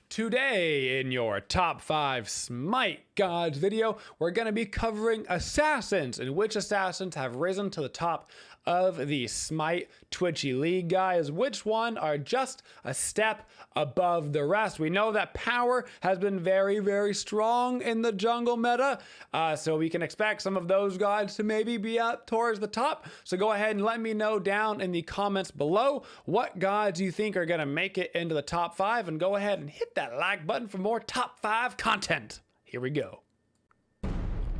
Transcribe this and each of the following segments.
Today in your top 5 Smite gods video, we're going to be covering assassins and which assassins have risen to the top of the Smite Twitchy League, guys. Which one are just a step above the rest? We know that power has been very, very strong in the jungle meta, so we can expect some of those gods to maybe be up towards the top. So go ahead and let me know down in the comments below what gods you think are going to make it into the top 5, and go ahead and hit that like button for more top 5 content. Here we go.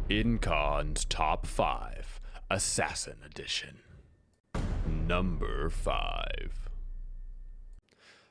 Incon's top 5 Assassin Edition. Number 5.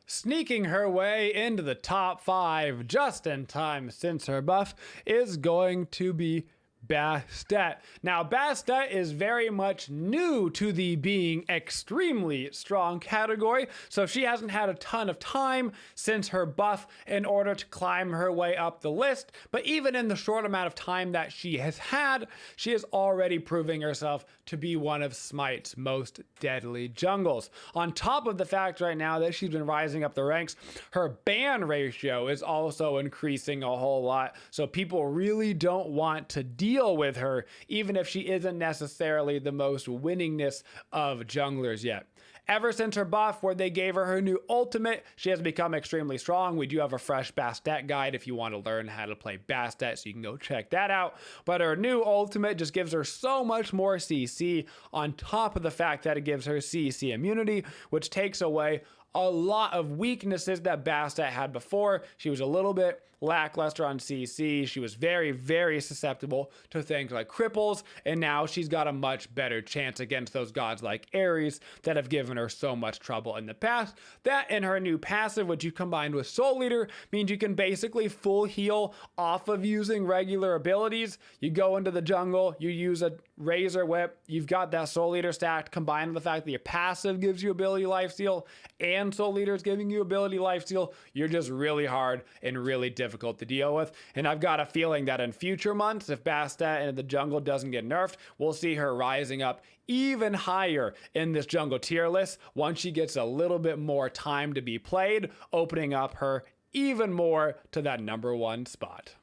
Sneaking her way into the top 5 just in time since her buff is going to be Basta. Now, Basta is very much new to the being extremely strong category, so she hasn't had a ton of time since her buff in order to climb her way up the list. But even in the short amount of time that she has had, she is already proving herself to be one of Smite's most deadly jungles. On top of the fact right now that she's been rising up the ranks, her ban ratio is also increasing a whole lot, so people really don't want to deal with her, even if she isn't necessarily the most winningest of junglers yet. Ever since her buff, where they gave her new ultimate, she has become extremely strong. We do have a fresh Bastet guide if you want to learn how to play Bastet, so you can go check that out. But her new ultimate just gives her so much more CC, on top of the fact that it gives her CC immunity, which takes away a lot of weaknesses that Basta had before. She was a little bit lackluster on CC. She was very, very susceptible to things like cripples, and now she's got a much better chance against those gods like Ares that have given her so much trouble in the past. That and her new passive, which you combined with Soul Eater, means you can basically full heal off of using regular abilities. You go into the jungle, you use a Razor Whip, you've got that Soul Eater stacked, combined with the fact that your passive gives you ability lifesteal and Soul Eater is giving you ability lifesteal. You're just really hard and really difficult to deal with. And I've got a feeling that in future months, if Basta in the jungle doesn't get nerfed, we'll see her rising up even higher in this jungle tier list once she gets a little bit more time to be played, opening up her even more to that number 1 spot.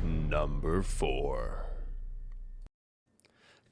Number 4.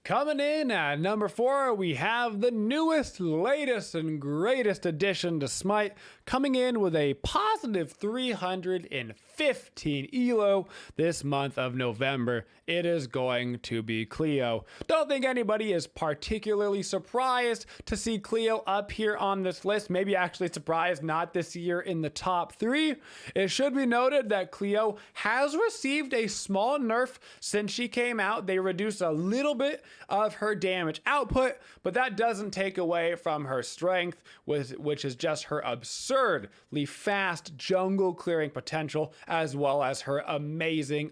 Coming in at number 4, we have the newest, latest, and greatest addition to Smite, coming in with a positive 315 elo this month of November. It is going to be Cleo. Don't think anybody is particularly surprised to see Cleo up here on this list. Maybe actually surprised not this year in the top 3. It should be noted that Cleo has received a small nerf since she came out. They reduced a little bit of her damage output, but that doesn't take away from her strength, which is just her absurdly fast jungle clearing potential, as well as her amazing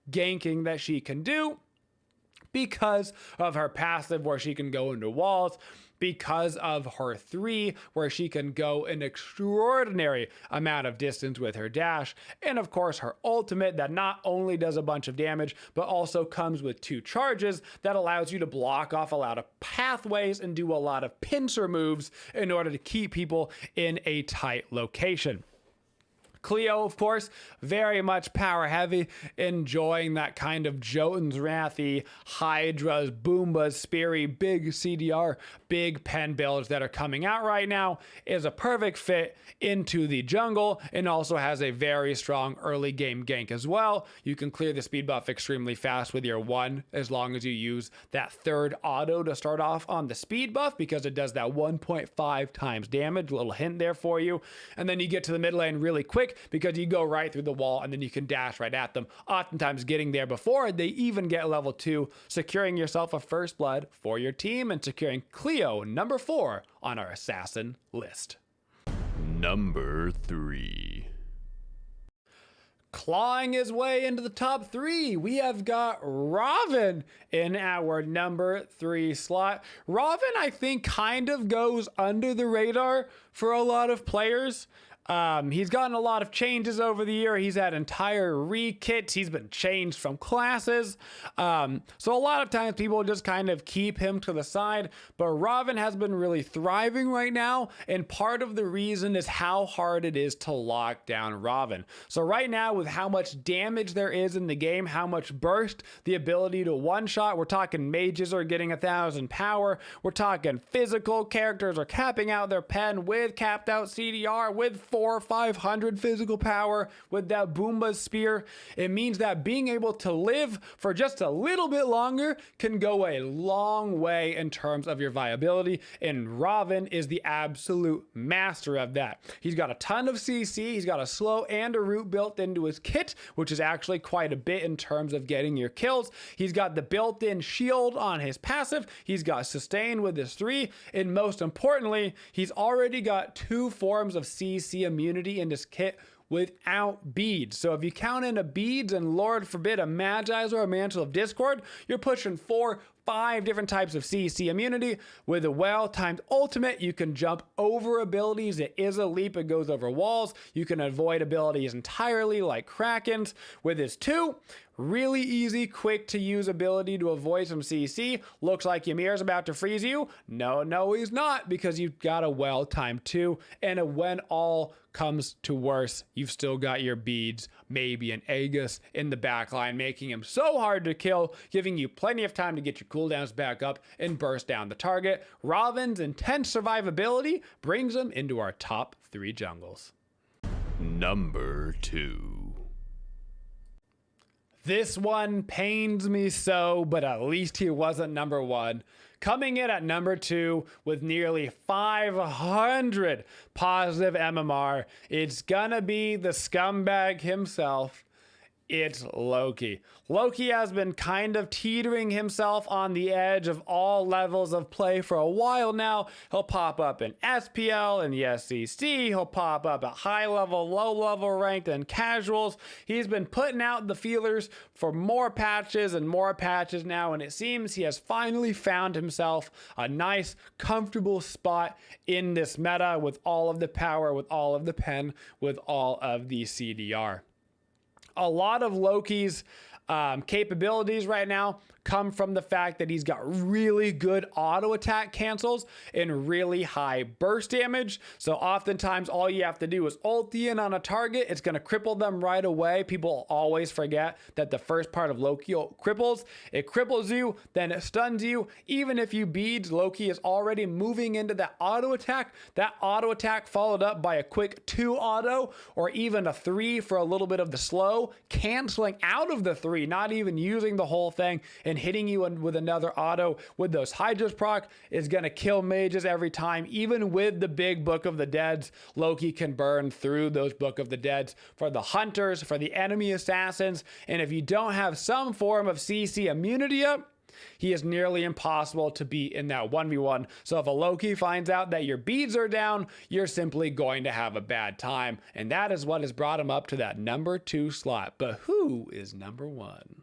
ganking that she can do because of her passive, where she can go into walls, because of her 3, where she can go an extraordinary amount of distance with her dash, and of course her ultimate that not only does a bunch of damage, but also comes with 2 charges that allows you to block off a lot of pathways and do a lot of pincer moves in order to keep people in a tight location. Cleo, of course, very much power heavy, enjoying that kind of Jotun's Wrathy, Hydra's, Boomba's, Speary, big CDR, big pen builds that are coming out right now, is a perfect fit into the jungle, and also has a very strong early game gank as well. You can clear the speed buff extremely fast with your 1, as long as you use that 3rd auto to start off on the speed buff, because it does that 1.5 times damage. Little hint there for you. And then you get to the mid lane really quick, because you go right through the wall and then you can dash right at them, oftentimes getting there before they even get level 2, securing yourself a first blood for your team and securing Cleo number 4 on our assassin list. Number 3. Clawing his way into the top 3, we have got Robin in our number 3 slot. Robin, I think, kind of goes under the radar for a lot of players. He's gotten a lot of changes over the year. He's had entire re-kits. He's been changed from classes. So a lot of times people just kind of keep him to the side. But Robin has been really thriving right now. And part of the reason is how hard it is to lock down Robin. So right now, with how much damage there is in the game, how much burst, the ability to one-shot, we're talking mages are getting 1,000 power. We're talking physical characters are capping out their pen with capped out CDR, with 400 or 500 physical power, with that Boomba spear. It means that being able to live for just a little bit longer can go a long way in terms of your viability, and Robin is the absolute master of that. He's got a ton of CC, he's got a slow and a root built into his kit, which is actually quite a bit in terms of getting your kills. He's got the built-in shield on his passive, he's got sustain with his 3, and most importantly, he's already got 2 forms of CC immunity in his kit without beads. So if you count in a beads and Lord forbid a Magi's or a Mantle of Discord, you're pushing 4-5 different types of CC immunity. With a well-timed ultimate, you can jump over abilities. It is a leap, it goes over walls. You can avoid abilities entirely like Krakens. With his 2, really easy, quick to use ability to avoid some CC. Looks like Ymir's about to freeze you. No, he's not, because you've got a well-timed 2, and when all comes to worse, you've still got your beads, maybe an Aegis in the backline, making him so hard to kill, giving you plenty of time to get your cooldowns back up and burst down the target. Robin's intense survivability brings him into our top 3 jungles. Number 2. This one pains me so, but at least he wasn't number 1. Coming in at number 2 with nearly 500 positive MMR, it's gonna be the scumbag himself. It's Loki. Loki has been kind of teetering himself on the edge of all levels of play for a while now. He'll pop up in SPL and the SCC. He'll pop up at high level, low level ranked, and casuals. He's been putting out the feelers for more patches and more patches now, and it seems he has finally found himself a nice, comfortable spot in this meta with all of the power, with all of the pen, with all of the CDR. A lot of Loki's capabilities right now come from the fact that he's got really good auto attack cancels and really high burst damage. So oftentimes all you have to do is ulti in on a target. It's going to cripple them right away. People always forget that the first part of Loki cripples. It cripples you, then it stuns you. Even if you beads, Loki is already moving into that auto attack. That auto attack followed up by a quick 2 auto or even a 3 for a little bit of the slow, canceling out of the 3, not even using the whole thing, and hitting you with another auto with those Hydras proc is going to kill mages every time. Even with the big Book of the Deads, Loki can burn through those Book of the Deads for the hunters, for the enemy assassins, and if you don't have some form of CC immunity up, he is nearly impossible to beat in that 1v1. So if a Loki finds out that your beads are down, you're simply going to have a bad time. And that is what has brought him up to that number 2 slot. But who is number 1?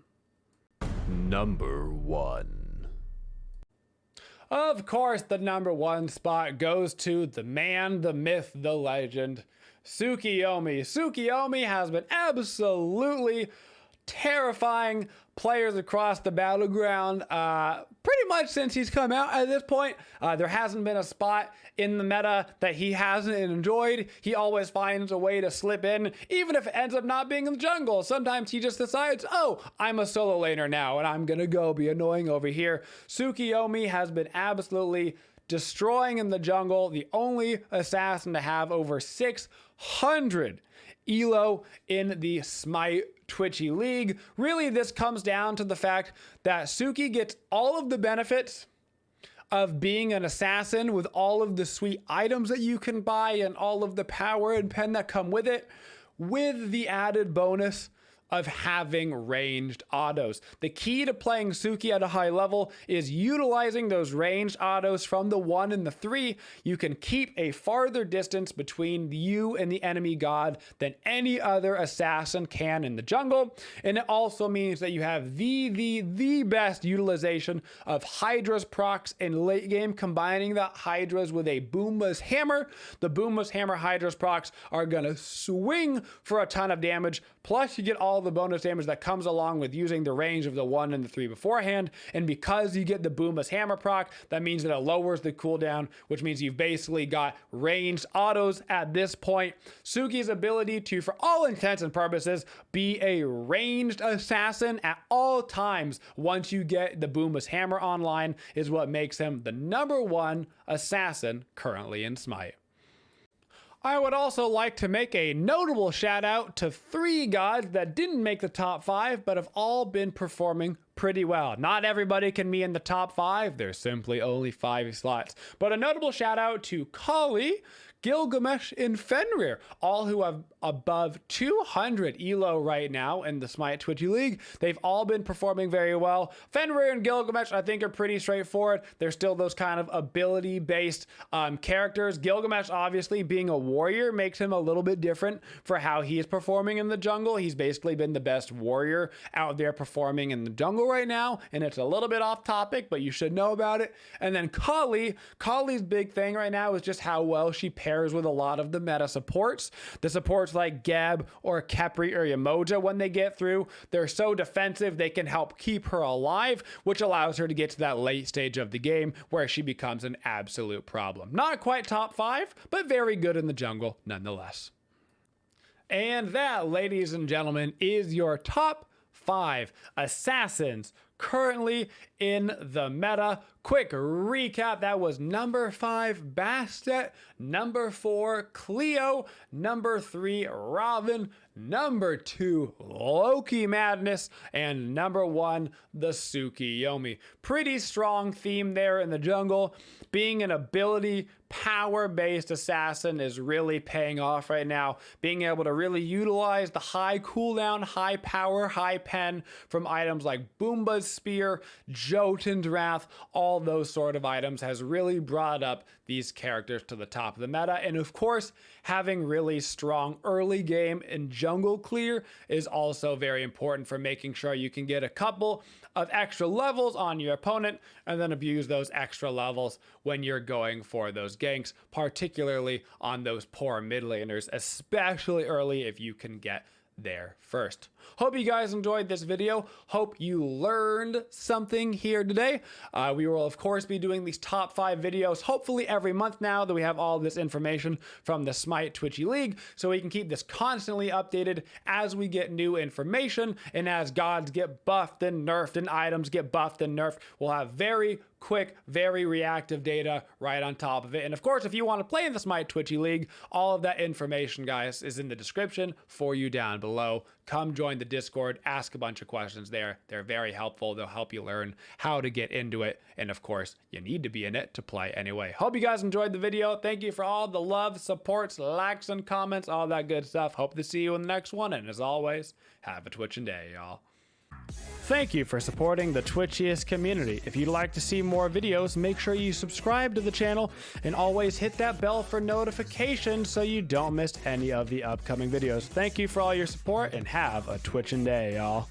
Number 1. Of course, the number 1 spot goes to the man, the myth, the legend, Tsukiyomi. Tsukiyomi has been absolutely terrifying players across the battleground pretty much since he's come out. At this point, there hasn't been a spot in the meta that he hasn't enjoyed. He always finds a way to slip in, even if it ends up not being in the jungle. Sometimes he just decides, oh, I'm a solo laner now and I'm gonna go be annoying over here. Tsukiyomi has been absolutely destroying in the jungle, the only assassin to have over 600 elo in the Smite Twitchy League. Really, this comes down to the fact that Tsuki gets all of the benefits of being an assassin with all of the sweet items that you can buy and all of the power and pen that come with it, with the added bonus of having ranged autos. The key to playing Tsuki at a high level is utilizing those ranged autos from the 1 and the 3. You can keep a farther distance between you and the enemy god than any other assassin can in the jungle. And it also means that you have the best utilization of Hydra's procs in late game, combining the Hydra's with a Boomba's hammer. The Boomba's hammer Hydra's procs are gonna swing for a ton of damage, plus you get all the bonus damage that comes along with using the range of the 1 and the 3 beforehand. And because you get the Boomba's hammer proc, that means that it lowers the cooldown, which means you've basically got ranged autos at this point. Tsuki's ability to, for all intents and purposes, be a ranged assassin at all times once you get the Boomba's hammer online is what makes him the #1 assassin currently in Smite. I would also like to make a notable shout out to 3 gods that didn't make the top 5 but have all been performing pretty well. Not everybody can be in the top 5. There's simply only 5 slots. But a notable shout out to Kali, Gilgamesh, and Fenrir, all who have above 200 elo right now in the Smite Twitchy League. They've all been performing very well. Fenrir and Gilgamesh, I think, are pretty straightforward. They're still those kind of ability-based characters. Gilgamesh, obviously, being a warrior makes him a little bit different for how he is performing in the jungle. He's basically been the best warrior out there performing in the jungle right now, and it's a little bit off topic, but you should know about it. And then Kali's big thing right now is just how well she pairs with a lot of the meta supports. The supports like Gab or Khepri or Yamoja, when they get through, they're so defensive they can help keep her alive, which allows her to get to that late stage of the game where she becomes an absolute problem. Not quite top 5, but very good in the jungle nonetheless. And that, ladies and gentlemen, is your top 5 assassins currently in the meta. Quick recap: that was number 5 Basta, number 4 Cleo, number 3 Robin, number 2 Loki Madness, and number 1 the Tsukiyomi. Pretty strong theme there in the jungle. Being an ability power-based assassin is really paying off right now. Being able to really utilize the high cooldown, high power, high pen from items like Boomba's Spear, Jotun's Wrath, all those sort of items has really brought up these characters to the top of the meta. And of course, having really strong early game and jungle clear is also very important for making sure you can get a couple of extra levels on your opponent and then abuse those extra levels when you're going for those ganks, particularly on those poor mid laners, especially early if you can get there first. Hope you guys enjoyed this video. Hope you learned something here today. We will of course be doing these top 5 videos hopefully every month now that we have all this information from the Smite Twitchy League, so we can keep this constantly updated as we get new information and as gods get buffed and nerfed and items get buffed and nerfed. We'll have very quick, very reactive data right on top of it. And of course, if you want to play in the Smite Twitchy League, all of that information, guys, is in the description for you down below. Come join the Discord, ask a bunch of questions there. They're very helpful. They'll help you learn how to get into it. And of course, you need to be in it to play anyway. Hope you guys enjoyed the video. Thank you for all the love, supports, likes, and comments, all that good stuff. Hope to see you in the next one. And as always, have a twitching day, y'all. Thank you for supporting the Twitchiest community. If you'd like to see more videos, make sure you subscribe to the channel and always hit that bell for notifications so you don't miss any of the upcoming videos. Thank you for all your support and have a twitching day, y'all.